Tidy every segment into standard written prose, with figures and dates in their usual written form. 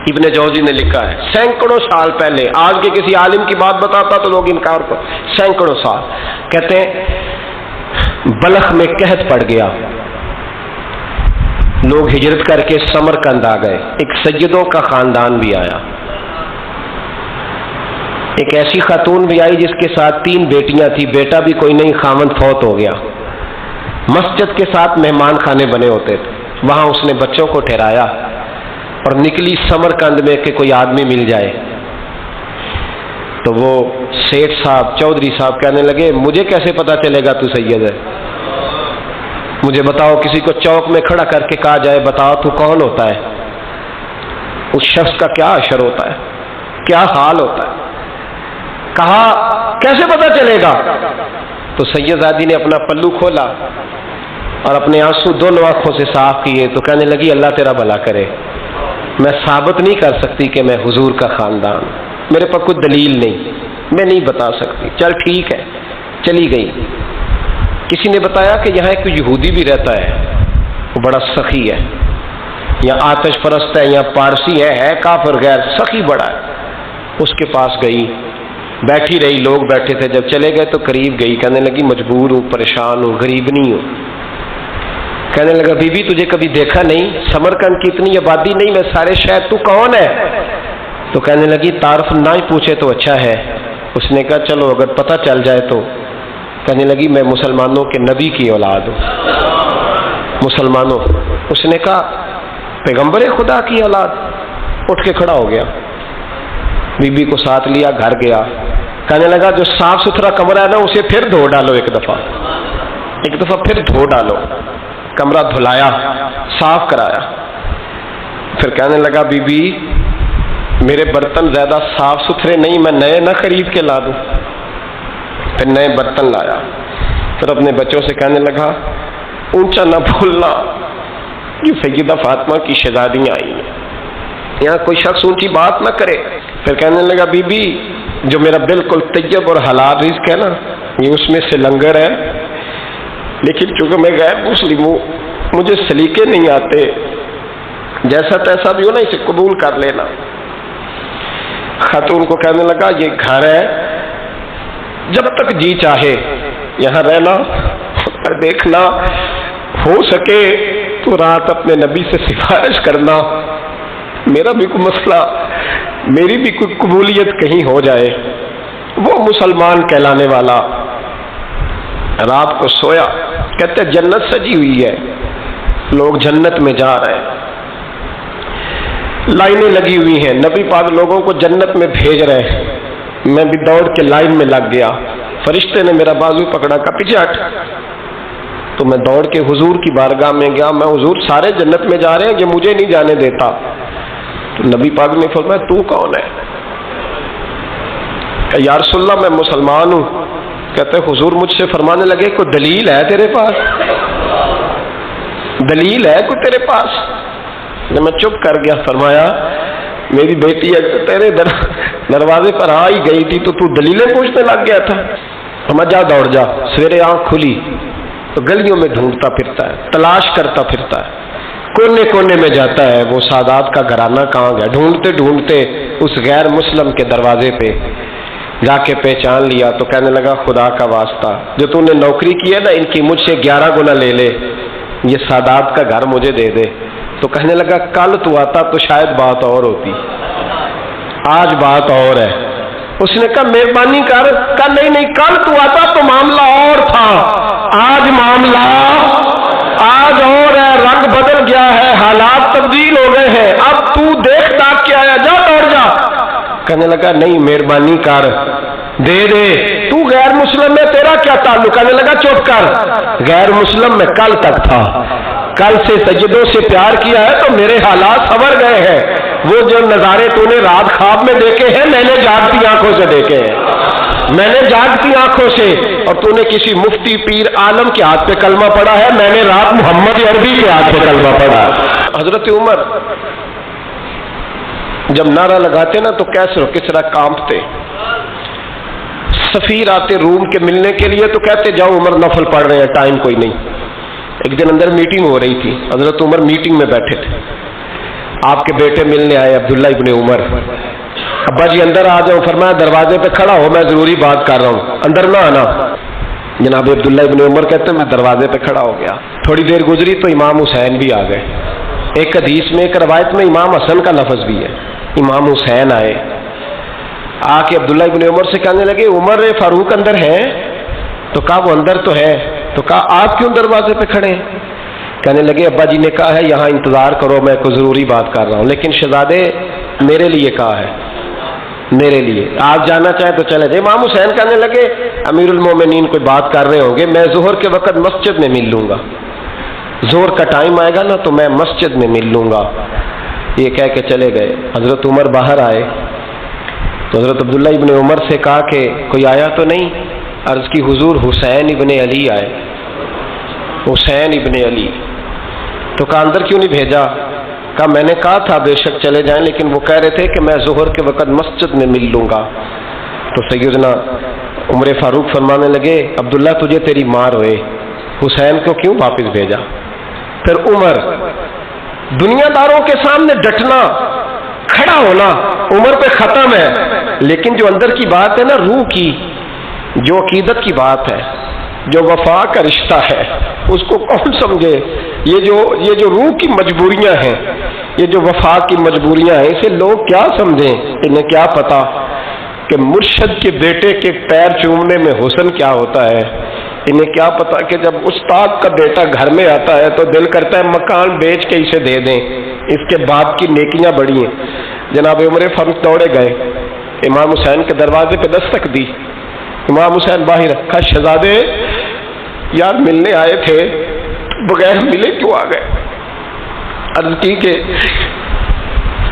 ابن جوزی نے لکھا ہے سینکڑوں سال پہلے، آج کے کسی عالم کی بات بتاتا تو لوگ انکار کر، سینکڑوں سال کہتے ہیں بلخ میں قحط پڑ گیا، لوگ ہجرت کر کے سمرقند آ گئے، ایک سیدوں کا خاندان بھی آیا، ایک ایسی خاتون بھی آئی جس کے ساتھ 3 بیٹیاں تھی، بیٹا بھی کوئی نہیں، خاوند فوت ہو گیا، مسجد کے ساتھ مہمان خانے بنے ہوتے تھے، وہاں اس نے بچوں کو ٹھہرایا اور نکلی سمرقند میں کہ کوئی آدمی مل جائے، تو وہ سیٹھ صاحب چودھری صاحب کہنے لگے مجھے کیسے پتا چلے گا تو سید ہے، مجھے بتاؤ، کسی کو چوک میں کھڑا کر کے کہا جائے بتاؤ تو کون ہوتا ہے، اس شخص کا کیا اشر ہوتا ہے، کیا حال ہوتا ہے، کہا کیسے پتا چلے گا؟ تو سید زادی نے اپنا پلو کھولا اور اپنے آنسو دونوں آنکھوں سے صاف کیے تو کہنے لگی اللہ تیرا بھلا کرے، میں ثابت نہیں کر سکتی کہ میں حضور کا خاندان، میرے پاس کوئی دلیل نہیں، میں نہیں بتا سکتی، چل ٹھیک ہے، چلی گئی۔ کسی نے بتایا کہ یہاں ایک یہودی بھی رہتا ہے، وہ بڑا سخی ہے، یا آتش پرست ہے، یا پارسی ہے کافر غیر، سخی بڑا ہے، اس کے پاس گئی، بیٹھی رہی، لوگ بیٹھے تھے، جب چلے گئے تو قریب گئی، کہنے لگی مجبور ہوں، پریشان ہوں، غریب نہیں ہوں، کہنے لگا بی بی تجھے کبھی دیکھا نہیں، سمرقند کی اتنی آبادی نہیں، میں سارے شہر، تو کون ہے؟ تو کہنے لگی تعارف نہ ہی پوچھے تو اچھا ہے۔ اس نے کہا چلو اگر پتہ چل جائے تو، کہنے لگی میں مسلمانوں کے نبی کی اولاد ہوں، مسلمانوں، اس نے کہا پیغمبر خدا کی اولاد، اٹھ کے کھڑا ہو گیا، بی بی کو ساتھ لیا، گھر گیا، کہنے لگا جو صاف ستھرا کمرہ ہے نا اسے پھر دھو ڈالو، ایک دفعہ پھر دھو ڈالو، کمرہ دھلایا، صاف کرایا، پھر کہنے لگا بی بی میرے برتن زیادہ صاف ستھرے نہیں، میں نئے نہ خرید کے لا دوں، پھر نئے برتن لایا، پھر اپنے بچوں سے کہنے لگا اونچا نہ بھولنا، یہ سیدہ فاطمہ کی شہزادیاں آئی ہیں، یہاں کوئی شخص اونچی بات نہ کرے۔ پھر کہنے لگا بی بی جو میرا بالکل طیب اور حلال رزق ہے نا، یہ اس میں سے لنگر ہے، لیکن چونکہ میں غیر مسلم ہوں، مجھے سلیقے نہیں آتے، جیسا تیسا بھی ہو نا اسے قبول کر لینا۔ خاتون کو کہنے لگا یہ گھر ہے، جب تک جی چاہے یہاں رہنا اور دیکھنا، ہو سکے تو رات اپنے نبی سے سفارش کرنا، میرا بھی کوئی مسئلہ، میری بھی کوئی قبولیت کہیں ہو جائے۔ وہ مسلمان کہلانے والا رات کو سویا، کہتے جنت سجی ہوئی ہے، لوگ جنت میں جا رہے ہیں، لائنیں لگی ہوئی ہیں، نبی پاک لوگوں کو جنت میں بھیج رہے ہیں، میں بھی دوڑ کے لائن میں لگ گیا، فرشتے نے میرا بازو پکڑا، کا پیچھے ہٹ، تو میں دوڑ کے حضور کی بارگاہ میں گیا، میں حضور سارے جنت میں جا رہے ہیں، یہ مجھے نہیں جانے دیتا۔ تو نبی پاک نے فرمایا تو کون ہے؟ کہ یا رسول اللہ میں مسلمان ہوں۔ کہتے حضور مجھ سے فرمانے لگے کوئی دلیل ہے تیرے پاس؟ دلیل ہے کوئی تیرے پاس؟ میں چپ کر گیا، فرمایا میری بیٹی تیرے دروازے پر آ ہی گئی تھی تو دلیلیں پوچھنے لگ گیا تھا۔ فرمایا جا دوڑ جا، سویرے آنکھ کھلی تو گلیوں میں ڈھونڈتا پھرتا ہے، تلاش کرتا پھرتا ہے، کونے کونے میں جاتا ہے، وہ سادات کا گھرانہ کہاں گیا، ڈھونڈتے ڈھونڈتے اس غیر مسلم کے دروازے پہ جا کے پہچان لیا، تو کہنے لگا خدا کا واسطہ جو تو نے نوکری کی ہے نا ان کی مجھ سے 11 گنا لے لے، یہ سادات کا گھر مجھے دے دے۔ تو کہنے لگا کل تو آتا تو شاید بات اور ہوتی، آج بات اور ہے۔ اس نے کہا مہربانی کر، کہا نہیں کل تو آتا تو معاملہ اور تھا، آج معاملہ آج اور ہے، رنگ بدل گیا ہے، حالات تبدیل ہو گئے ہیں، اب تو دیکھ تاک کے آیا، جا دوڑ جا۔ کہنے لگا نہیں مہربانی کر، دے دے، تو غیر مسلم میں تیرا کیا تعلق؟ کہنے لگا چپ کر، غیر مسلم میں کل تک تھا، کل سے سجدوں سے پیار کیا ہے تو میرے حالات سنور گئے ہیں، وہ جو نظارے تو نے رات خواب میں دیکھے ہیں میں نے جاگتی آنکھوں سے دیکھے ہیں، میں نے جاگتی آنکھوں سے، اور تو نے کسی مفتی پیر عالم کے ہاتھ پہ کلمہ پڑھا ہے، میں نے رات محمد عربی کے ہاتھ پہ کلمہ پڑھا۔ حضرت عمر جب نعرہ لگاتے نا تو کیسر و کسرا کانپتے، سفیر آتے روم کے ملنے کے لیے تو کہتے جاؤ عمر نفل پڑھ رہے ہیں، ٹائم کوئی نہیں۔ ایک دن اندر میٹنگ ہو رہی تھی، حضرت عمر میٹنگ میں بیٹھے تھے، آپ کے بیٹے ملنے آئے عبداللہ ابن عمر. ابا جی اندر آ جاؤ. فرمایا دروازے پہ کھڑا ہو، میں ضروری بات کر رہا ہوں، اندر نہ آنا. جناب عبداللہ ابن عمر کہتے ہیں میں دروازے پہ کھڑا ہو گیا. تھوڑی دیر گزری تو امام حسین بھی آ گئے. ایک حدیث میں، ایک روایت میں امام حسن کا لفظ بھی ہے. امام حسین آئے، آ کے عبداللہ ابن عمر سے کہنے لگے عمر فاروق اندر ہے؟ تو کہا وہ اندر تو ہے. تو کہا آپ کیوں دروازے پہ کھڑے ہیں؟ کہنے لگے ابا جی نے کہا ہے یہاں انتظار کرو، میں کوئی ضروری بات کر رہا ہوں. لیکن شہزادے میرے لیے کہا ہے، میرے لیے آپ جانا چاہیں تو چلے جائیں. امام حسین کہنے لگے امیر المومنین کوئی بات کر رہے ہوں گے، میں ظہر کے وقت مسجد میں مل لوں گا، ظہر کا ٹائم آئے گا نا تو میں مسجد میں مل لوں گا. یہ کہہ کے چلے گئے. حضرت عمر باہر آئے تو حضرت عبداللہ ابن عمر سے کہا کہ کوئی آیا تو نہیں؟ عرض کی حضور حسین ابن علی آئے. حسین ابن علی. تو کہا اندر کیوں نہیں بھیجا؟ کہا میں نے کہا تھا بے شک چلے جائیں، لیکن وہ کہہ رہے تھے کہ میں ظہر کے وقت مسجد میں مل لوں گا. تو سیدنا عمر فاروق فرمانے لگے عبداللہ تجھے تیری مار ہوئے، حسین کو کیوں واپس بھیجا؟ پھر عمر دنیا داروں کے سامنے ڈٹنا، کھڑا ہونا عمر پہ ختم ہے، لیکن جو اندر کی بات ہے نا، روح کی، جو عقیدت کی بات ہے، جو وفا کا رشتہ ہے، اس کو کون سمجھے؟ یہ جو روح کی مجبوریاں ہیں، یہ جو وفا کی مجبوریاں ہیں، اسے لوگ کیا سمجھیں؟ انہیں کیا پتا کہ مرشد کے بیٹے کے پیر چومنے میں حسن کیا ہوتا ہے؟ انہیں کیا پتا کہ جب استاد کا بیٹا گھر میں آتا ہے تو دل کرتا ہے مکان بیچ کے اسے دے دیں، اس کے باپ کی نیکیاں بڑی ہیں. جناب عمر فاروق دوڑے گئے، امام حسین کے دروازے پہ دستک دی. امام حسین باہر. کہا شہزادے یار ملنے آئے تھے، بغیر ملے کیوں آ گئے؟ عرض کی کہ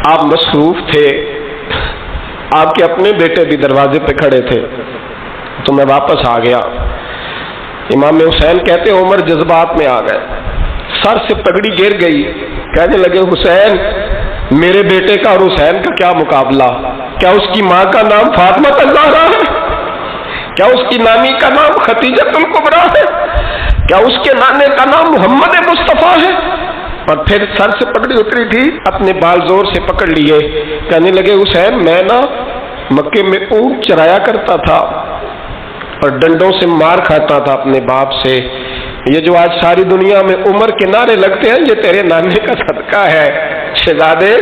آپ مصروف تھے، آپ کے اپنے بیٹے بھی دروازے پہ کھڑے تھے تو میں واپس آ گیا. امام حسین کہتے عمر جذبات میں آ گئے، سر سے پگڑی گر گئی. کہنے لگے حسین میرے بیٹے کا اور حسین کا کیا مقابلہ؟ کیا اس کی ماں کا نام فاطمہ الزہرا ہے؟ کیا اس کی نانی کا نام خدیجہ الکبریٰ ہے؟ کیا اس کے نانے کا نام محمد مصطفیٰ ہے؟ اور پھر سر سے پگڑی اتری تھی، اپنے بال زور سے پکڑ لیے. کہنے لگے حسین میں نا مکے میں اونٹ چرایا کرتا تھا اور ڈنڈوں سے مار کھاتا تھا اپنے باپ سے. یہ جو آج ساری دنیا میں عمر کے نعرے لگتے ہیں یہ تیرے نانے کا صدقہ ہے. شہزادے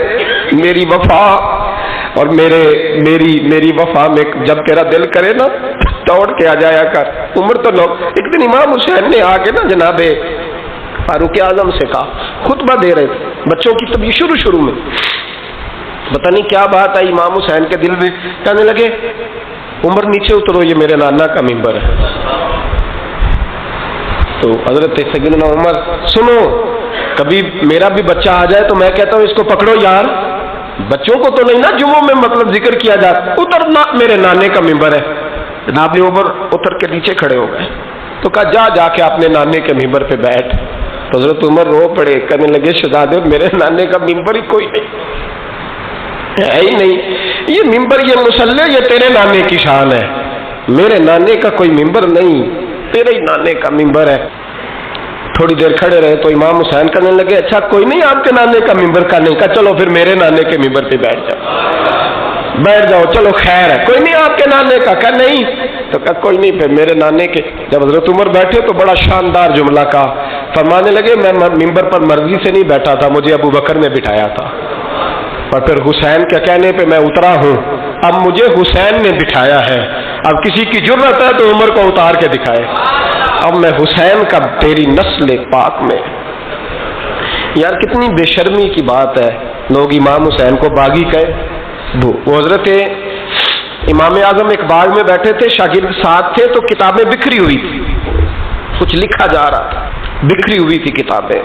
میری وفا اور میری وفا میں جب تیرا دل کرے نا دوڑ کے آ جایا کر. عمر تو لوگ ایک دن امام حسین نے آ کے نا جناب فاروق اعظم سے کہا، خطبہ دے رہے تھے بچوں کی تبھی شروع میں، پتہ نہیں کیا بات آئی امام حسین کے دل میں. کہنے لگے عمر نیچے اترو، یہ میرے نانا کا ممبر ہے. تو حضرت سیدنا عمر سنو، کبھی میرا بھی بچہ آ جائے تو میں کہتا ہوں اس کو پکڑو یار، بچوں کو تو نہیں نا جمعوں میں مطلب ذکر کیا جاتا، اترنا میرے نانے کا ممبر ہے. جناب عمر اتر کے نیچے کھڑے ہو گئے. تو کہا جا کے اپنے نانے کے ممبر پہ بیٹھ. تو حضرت عمر رو پڑے، کہنے لگے شہزادے میرے نانے کا ممبر ہی کوئی نہیں ہے ہی نہیں. یہ ممبر، یہ مصلی، یہ تیرے نانے کی شان ہے، میرے نانے کا کوئی ممبر نہیں، تیرے ہی نانے کا ممبر ہے. تھوڑی دیر کھڑے رہے تو امام حسین کہنے لگے اچھا کوئی نہیں آپ کے نانے کا ممبر کا نہیں؟ کہا چلو پھر میرے نانے کے ممبر پہ بیٹھ جاؤ، چلو خیر ہے، کوئی نہیں آپ کے نانے کا؟ کہا نہیں. تو کہا کوئی نہیں پھر میرے نانے کے. جب حضرت عمر بیٹھے تو بڑا شاندار جملہ کہا، فرمانے لگے میں ممبر پر مرضی سے نہیں بیٹھا تھا، مجھے ابو بکر نے بٹھایا تھا، اور پھر حسین کے کہنے پہ میں اترا ہوں، اب مجھے حسین نے بٹھایا ہے. اب کسی کی جرأت ہے تو عمر کو اتار کے دکھائے، اب میں حسین کا تیری نسل پاک میں. یار کتنی بے شرمی کی بات ہے، لوگ امام حسین کو باغی کہے. وہ حضرت امام اعظم ایک باغ میں بیٹھے تھے، شاگرد ساتھ تھے، تو کتابیں بکھری ہوئی تھی، کچھ لکھا جا رہا تھا، بکھری ہوئی تھی کتابیں.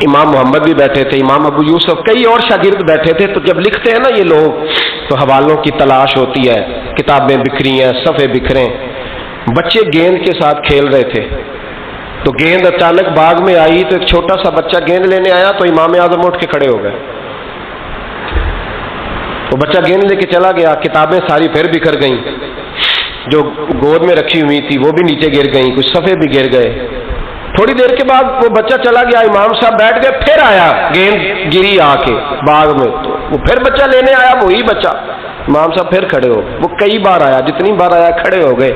امام محمد بھی بیٹھے تھے، امام ابو یوسف، کئی اور شاگرد بیٹھے تھے. تو جب لکھتے ہیں نا یہ لوگ تو حوالوں کی تلاش ہوتی ہے، کتابیں بکھری ہیں، صفحے بکھرے. بچے گیند کے ساتھ کھیل رہے تھے تو گیند اچانک باغ میں آئی تو ایک چھوٹا سا بچہ گیند لینے آیا تو امام اعظم اٹھ کے کھڑے ہو گئے. وہ بچہ گیند لے کے چلا گیا، کتابیں ساری پھر بکھر گئیں، جو گود میں رکھی ہوئی تھی وہ بھی نیچے گر گئیں، کچھ صفحے بھی گر گئے. تھوڑی دیر کے بعد وہ بچہ چلا گیا، امام صاحب بیٹھ گئے، پھر آیا، گیند گری آ کے باغ میں، تو وہ پھر بچہ لینے آیا، وہی بچہ، امام صاحب پھر کھڑے ہو، وہ کئی بار آیا، جتنی بار آیا کھڑے ہو گئے۔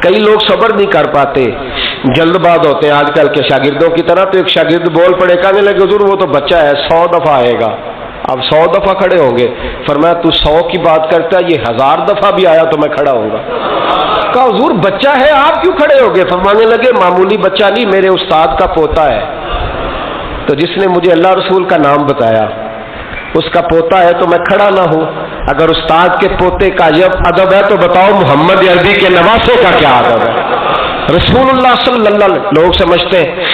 کئی لوگ صبر نہیں کر پاتے، جلد باز ہوتے ہیں آج کل کے شاگردوں کی طرح، تو ایک شاگرد بول پڑے، کہنے لگے حضور وہ تو بچہ ہے 100 دفعہ آئے گا، اب 100 دفعہ کھڑے ہوں گے۔ فرمایا تو 100 کی بات کرتا ہے، یہ 1000 دفعہ بھی آیا تو میں کھڑا ہوں گا۔ کہا حضور بچہ ہے آپ کیوں کھڑے ہو گئے؟ فرمانے لگے معمولی بچہ نہیں، میرے استاد کا پوتا ہے، تو جس نے مجھے اللہ رسول کا نام بتایا اس کا پوتا ہے تو میں کھڑا نہ ہوں۔ اگر استاد کے پوتے کا ادب ہے تو بتاؤ محمد عربی کے نواسے کا کیا ادب ہے؟ رسول اللہ صلی اللہ علیہ وسلم۔ لوگ سمجھتے ہیں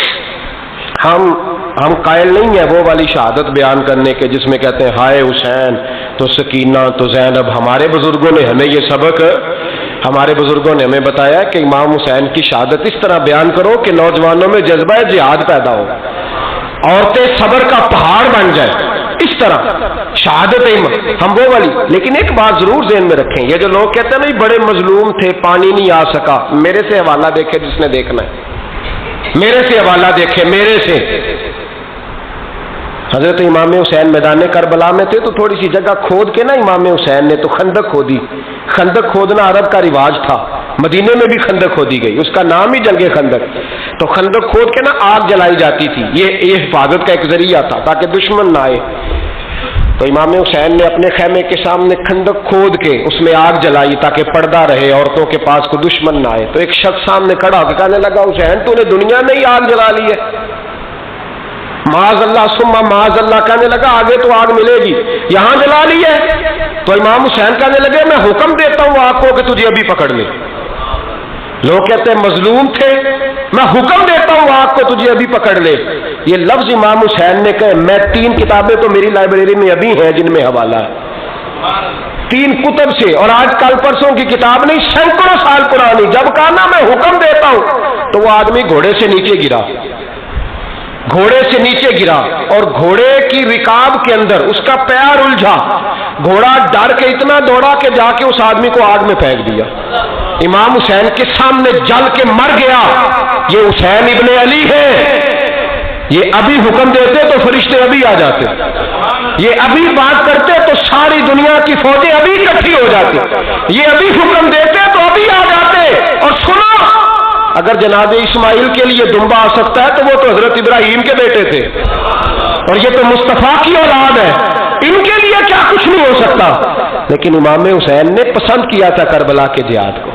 ہم قائل نہیں ہیں وہ والی شہادت بیان کرنے کے جس میں کہتے ہیں ہائے حسین تو سکینہ تو زینب۔ ہمارے بزرگوں نے ہمیں یہ سبق، ہمارے بزرگوں نے ہمیں بتایا کہ امام حسین کی شہادت اس طرح بیان کرو کہ نوجوانوں میں جذبہ جہاد پیدا ہو، عورتیں صبر کا پہاڑ بن جائے، اس طرح شہادت ہم وہ والی۔ لیکن ایک بات ضرور ذہن میں رکھیں، یہ جو لوگ کہتے ہیں نا بڑے مظلوم تھے پانی نہیں آ سکا، میرے سے حوالہ دیکھے جس نے دیکھنا ہے، میرے سے حوالہ دیکھے، میرے سے۔ حضرت امام حسین میدان کربلا میں تھے تو تھوڑی سی جگہ کھود کے نا امام حسین نے تو خندق کھودی۔ خندق کھودنا عرب کا رواج تھا، مدینے میں بھی خندق کھودی گئی، اس کا نام ہی جنگ خندق۔ تو خندق کھود کے نا آگ جلائی جاتی تھی، یہ حفاظت کا ایک ذریعہ تھا تاکہ دشمن نہ آئے۔ تو امام حسین نے اپنے خیمے کے سامنے خندق کھود کے اس میں آگ جلائی تاکہ پردہ رہے، عورتوں کے پاس کوئی دشمن نہ آئے۔ تو ایک شخص سامنے کھڑا ہو کے کہنے لگا حسین تو نے دنیا میں ہی آگ جلا لی ہے، معاذ اللہ ثم معاذ اللہ۔ کہنے لگا آگے تو آگ ملے گی، یہاں جلا لی ہے۔ تو امام حسین کہنے لگے میں حکم دیتا ہوں آگ کو کہ تجھے ابھی پکڑ لے۔ لوگ کہتے ہیں مظلوم تھے، میں حکم دیتا ہوں آگ کو تجھے ابھی پکڑ لے۔ یہ لفظ امام حسین نے کہے، میں 3 کتابیں تو میری لائبریری میں ابھی ہیں جن میں حوالہ ہے، 3 کتب سے، اور آج کل پرسوں کی کتاب نہیں، سینکڑوں سال پرانی۔ جب کہا نا میں حکم دیتا ہوں تو وہ آدمی گھوڑے سے نیچے گرا، گھوڑے سے نیچے گرا، اور گھوڑے کی رکاب کے اندر اس کا پیر الجھا، گھوڑا ڈر کے اتنا دوڑا کہ جا کے اس آدمی کو آگ میں پھینک دیا۔ امام حسین کے سامنے جل کے مر گیا۔ یہ حسین ابن علی ہے، یہ ابھی حکم دیتے تو فرشتے ابھی آ جاتے، یہ ابھی بات کرتے تو ساری دنیا کی فوجیں ابھی اکٹھی ہو جاتی، یہ ابھی حکم دیتے تو ابھی آ جاتے۔ اور سنو، اگر جناب اسماعیل کے لیے دمبا آ سکتا ہے تو وہ تو حضرت ابراہیم کے بیٹے تھے، اور یہ تو مصطفیٰ کی اولاد ہے، ان کے لیے کیا کچھ نہیں ہو سکتا۔ لیکن امام حسین نے پسند کیا تھا کربلا کے جہاد کو،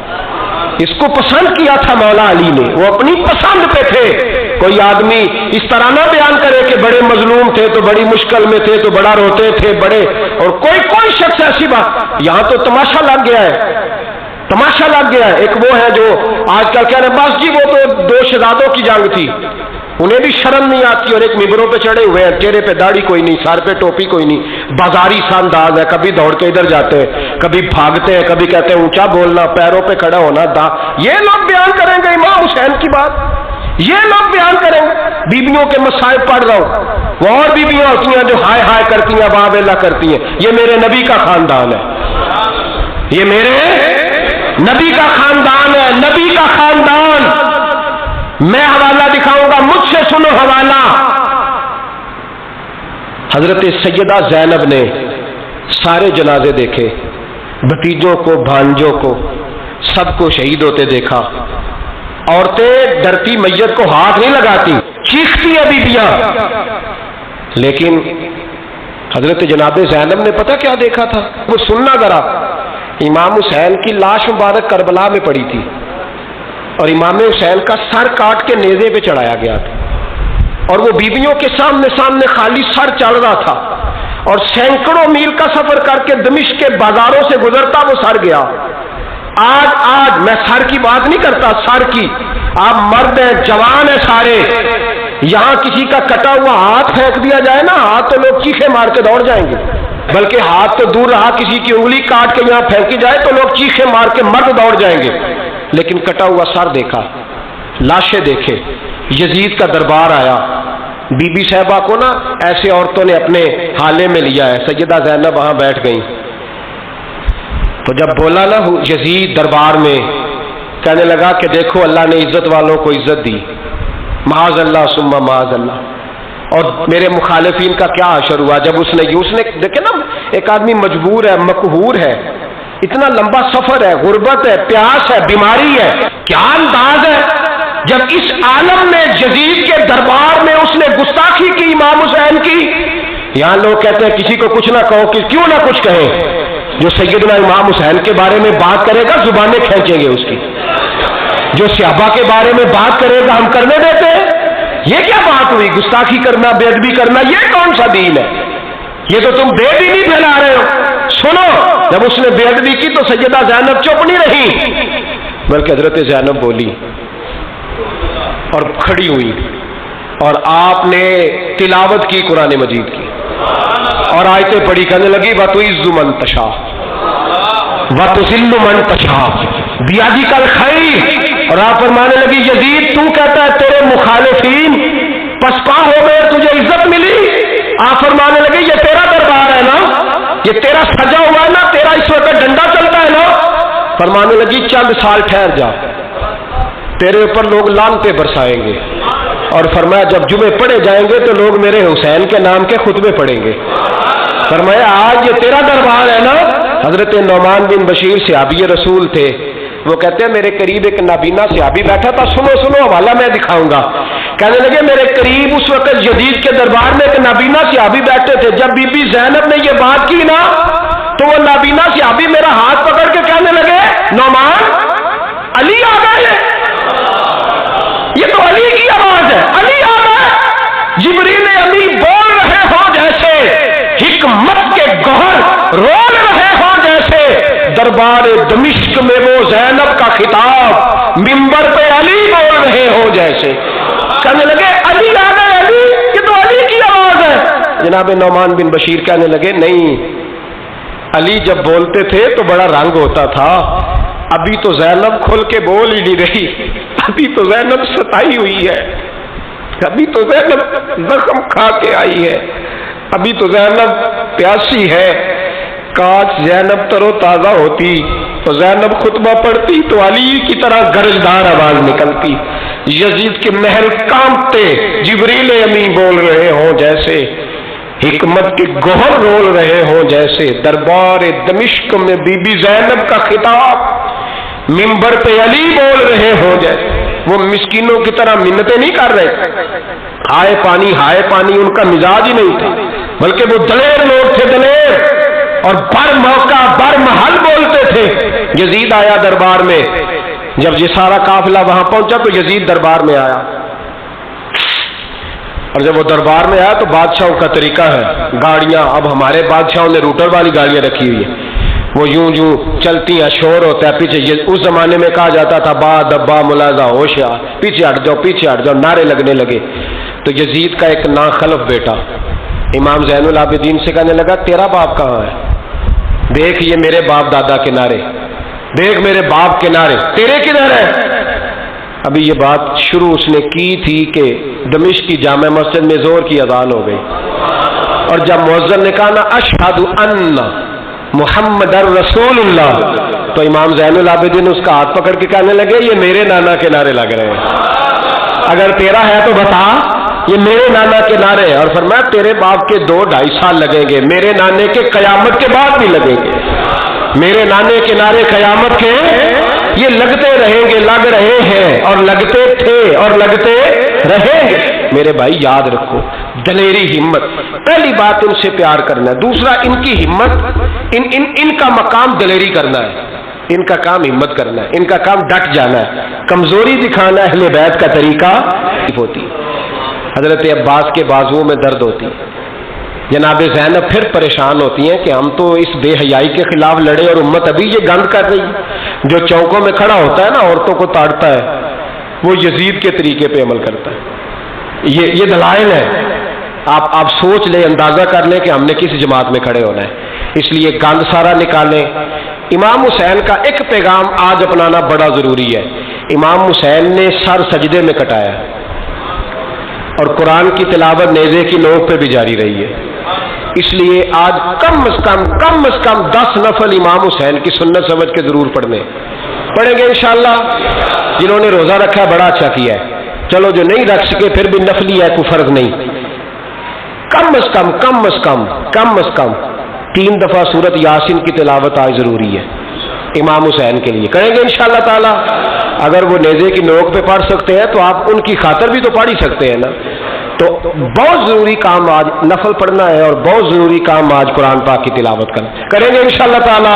اس کو پسند کیا تھا مولا علی نے، وہ اپنی پسند پہ تھے۔ کوئی آدمی اس طرح نہ بیان کرے کہ بڑے مظلوم تھے تو بڑی مشکل میں تھے تو بڑا روتے تھے بڑے، اور کوئی شخص ایسی بات، یہاں تو تماشا لگ گیا ہے، تماشا لگ گیا ہے۔ ایک وہ ہے جو آج کل کہہ رہے بس جی وہ تو 2 شہزادوں کی جنگ تھی، انہیں بھی شرم نہیں آتی، اور ایک ممبروں پہ چڑھے ہوئے ہیں، چہرے پہ داڑھی کوئی نہیں، سر پہ ٹوپی کوئی نہیں، بازاری سا انداز ہے، کبھی دوڑ کے ادھر جاتے ہیں، کبھی بھاگتے ہیں، کبھی کہتے ہیں اونچا بولنا، پیروں پہ کھڑا ہونا، یہ لوگ بیان کریں گے امام حسین کی بات، یہ لوگ بیان کریں گے۔ بیبیوں کے مسائل پڑھ رہا ہوں، وہ اور بیبیاں ہوتی ہیں جو ہائے ہائے کرتی ہیں، واہ ویلا کرتی ہیں، یہ میرے نبی کا خاندان ہے، یہ میرے نبی کا خاندان ہے، نبی کا خاندان۔ میں حوالہ دکھاؤں گا، مجھ سے سنو حوالہ۔ حضرت سیدہ زینب نے سارے جنازے دیکھے، بھتیجوں کو، بھانجوں کو، سب کو شہید ہوتے دیکھا۔ عورتیں ڈرتی میت کو ہاتھ نہیں لگاتی، چیختی ہیں بیبیاں، لیکن حضرت جناب زینب نے پتہ کیا دیکھا تھا؟ وہ سننا ذرا۔ امام حسین کی لاش مبارک کربلا میں پڑی تھی، اور امام حسین کا سر کاٹ کے نیزے پہ چڑھایا گیا تھا، اور وہ بیبیوں کے سامنے خالی سر چڑھ رہا تھا، اور سینکڑوں میل کا سفر کر کے دمشق کے بازاروں سے گزرتا وہ سر گیا۔ آج میں سر کی بات نہیں کرتا، سر کی، آپ مرد ہیں، جوان ہیں سارے، یہاں کسی کا کٹا ہوا ہاتھ پھینک دیا جائے نا، ہاتھ تو لوگ چیخے مار کے دوڑ جائیں گے، بلکہ ہاتھ تو دور رہا، کسی کی انگلی کاٹ کے یہاں پھینکی جائے تو لوگ چیخے مار کے مرد دوڑ جائیں گے۔ لیکن کٹا ہوا سر دیکھا، لاشیں دیکھے، یزید کا دربار آیا، بی بی صاحبہ کو نا ایسے عورتوں نے اپنے حالے میں لیا ہے، سیدہ زینب وہاں بیٹھ گئیں، تو جب بولا نا یزید دربار میں، کہنے لگا کہ دیکھو اللہ نے عزت والوں کو عزت دی، معاذ اللہ ثم معاذ اللہ. اور میرے مخالفین کا کیا حشر ہوا جب اس نے دیکھیں نا، ایک آدمی مجبور ہے، مقہور ہے، اتنا لمبا سفر ہے، غربت ہے، پیاس ہے، بیماری ہے، کیا انداز ہے جب اس عالم میں یزید کے دربار میں اس نے گستاخی کی امام حسین کی. یہاں لوگ کہتے ہیں کسی کو کچھ نہ کہو، کہ کیوں نہ کچھ کہیں، جو سیدنا امام حسین کے بارے میں بات کرے گا زبانیں کھینچیں گے اس کی، جو صحابہ کے بارے میں بات کرے گا ہم کرنے دیتے ہیں. یہ کیا بات ہوئی؟ گستاخی کرنا، بے ادبی کرنا، یہ کون سا دین ہے؟ یہ تو تم بے دینی پھیلا رہے ہو. سنو، جب اس نے بے ادبی کی تو سیدہ زینب چپ نہیں رہی، بلکہ حضرت زینب بولی اور کھڑی ہوئی، اور آپ نے تلاوت کی قرآن مجید کی اور آیتیں پڑھی، کہنے لگی وَتُعِزُّ مَن تَشَاءُ وَتُذِلُّ مَن تَشَاءُ بِیَدِکَ الْخَیرُ. اور آپ فرمانے لگی یزید تو کہتا ہے تیرے مخالفین پسپا ہو گئے، تجھے عزت ملی. آپ فرمانے لگے یہ تیرا دربار ہے نا، یہ تیرا سجا ہوا ہے نا، تیرا اس وقت ڈنڈا چلتا ہے نا. فرمانے لگی چند سال ٹھہر جا، تیرے اوپر لوگ لعنتیں برسائیں گے. اور فرمایا جب جمعے پڑھے جائیں گے تو لوگ میرے حسین کے نام کے خطبے پڑھیں گے. فرمایا آج یہ تیرا دربار ہے نا. حضرت نعمان بن بشیر صحابی رسول تھے، وہ کہتے ہیں میرے قریب ایک نابینا صحابی بیٹھا تھا، سنو حوالہ میں دکھاؤں گا. کہنے لگے میرے قریب اس وقت یزید کے دربار میں ایک نابینا صحابی بیٹھے تھے، جب بی بی زینب نے یہ بات کی نا تو وہ نابینا صحابی میرا ہاتھ پکڑ کے کہنے لگے نعمان علی آ گئے، یہ تو علی کی آواز ہے، علی آ گئے. جبریل امین بول رہے ہو جیسے، حکمت کے گوہر رول رہے ہو جیسے، دربار دمشق میں وہ زینب کا خطاب منبر پہ علی بول رہے ہو جیسے. کہنے لگے علی آ گئے، علی، یہ تو علی کی آواز ہے. جناب نعمان بن بشیر کہنے لگے نہیں، علی جب بولتے تھے تو بڑا رنگ ہوتا تھا، ابھی تو زینب کھل کے بول ہی نہیں رہی، ابھی تو زینب ستائی ہوئی ہے، ابھی تو زینب زخم کھا کے آئی ہے، ابھی تو زینب پیاسی ہے. کاش زینب تر و تازہ ہوتی تو زینب خطبہ پڑھتی تو علی کی طرح گرجدار آواز نکلتی. یزید کے محل کانپتے، جبریل امین بول رہے ہوں جیسے، حکمت کے گوہر رول رہے ہوں جیسے، دربار دمشق میں بی بی زینب کا خطاب منبر پہ علی بول رہے ہوں جیسے. وہ مسکینوں کی طرح منتیں نہیں کر رہے، ہائے پانی ان کا مزاج ہی نہیں تھا، بلکہ وہ دلیر لوگ تھے، دلیر، اور بر موقع بر محل بولتے تھے. یزید آیا دربار میں، جب یہ سارا قافلہ وہاں پہنچا تو یزید دربار میں آیا، اور جب وہ دربار میں آیا تو بادشاہوں کا طریقہ ہے، گاڑیاں، اب ہمارے بادشاہوں نے روٹر والی گاڑیاں رکھی ہوئی ہیں، وہ یوں چلتی ہیں، شور ہوتا ہے پیچھے. اس زمانے میں کہا جاتا تھا با دبا ملاحظہ ہوشیار، پیچھے ہٹ جاؤ، نعرے لگنے لگے. تو یزید کا ایک ناخلف بیٹا امام زین العابدین سے کہنے لگا تیرا باپ کہاں ہے؟ دیکھ یہ میرے باپ دادا کے نعرے، دیکھ میرے باپ کے نعرے، تیرے کدھر ہے؟ ابھی یہ بات شروع اس نے کی تھی کہ دمشق کی جامع مسجد میں زور کی اذان ہو گئی، اور جب مؤذن نے کہا نا اشہد ان محمد رسول اللہ، تو امام زین العابدین اس کا ہاتھ پکڑ کے کہنے لگے یہ میرے نانا کے نعرے لگ رہے ہیں، اگر تیرا ہے تو بتا، یہ میرے نانا کے نعرے ہیں. اور فرمایا تیرے باپ کے 2-2.5 سال لگیں گے، میرے نانے کے قیامت کے بعد بھی لگیں گے. میرے نانے کے نعرے قیامت کے یہ لگتے رہیں گے، لگ رہے ہیں اور لگتے تھے اور لگتے رہیں گے. میرے بھائی یاد رکھو، دلیری، ہمت، پہلی بات ان سے پیار کرنا ہے، دوسرا ان کی ہمت، ان کا مقام دلیری کرنا ہے، ان کا کام ہمت کرنا ہے، ان کا کام ڈٹ جانا ہے. کمزوری دکھانا اہل بیت کا طریقہ ہوتی. حضرت عباس کے بازوؤں میں درد ہوتی، جناب زینب پھر پریشان ہوتی ہیں کہ ہم تو اس بے حیائی کے خلاف لڑے اور امت ابھی یہ گند کر رہی ہے. جو چوکوں میں کھڑا ہوتا ہے نا عورتوں کو تاڑتا ہے، وہ یزید کے طریقے پہ عمل کرتا ہے. یہ دلائل ہے، آپ سوچ لیں، اندازہ کر لیں کہ ہم نے کس جماعت میں کھڑے ہونا ہے. اس لیے گند سارا نکالیں. امام حسین کا ایک پیغام آج اپنانا بڑا ضروری ہے. امام حسین نے سر سجدے میں کٹایا اور قرآن کی تلاوت نیزے کی نوک پہ بھی جاری رہی ہے. اس لیے آج کم از کم 10 نفل امام حسین کی سنت سمجھ کے ضرور پڑھیں گے انشاءاللہ. جنہوں نے روزہ رکھا ہے بڑا اچھا کیا ہے، چلو جو نہیں رکھ سکے پھر بھی نفلی ہے، کوئی فرق نہیں، کم از کم 3 دفعہ سورت یاسین کی تلاوت آج ضروری ہے امام حسین کے لیے. کریں گے انشاءاللہ تعالی. اگر وہ نیزے کی نوک پہ پڑھ سکتے ہیں تو آپ ان کی خاطر بھی تو پڑھ ہی سکتے ہیں نا. تو بہت ضروری کام آج نفل پڑھنا ہے، اور بہت ضروری کام آج قرآن پاک کی تلاوت کرنا. کریں گے انشاءاللہ تعالی.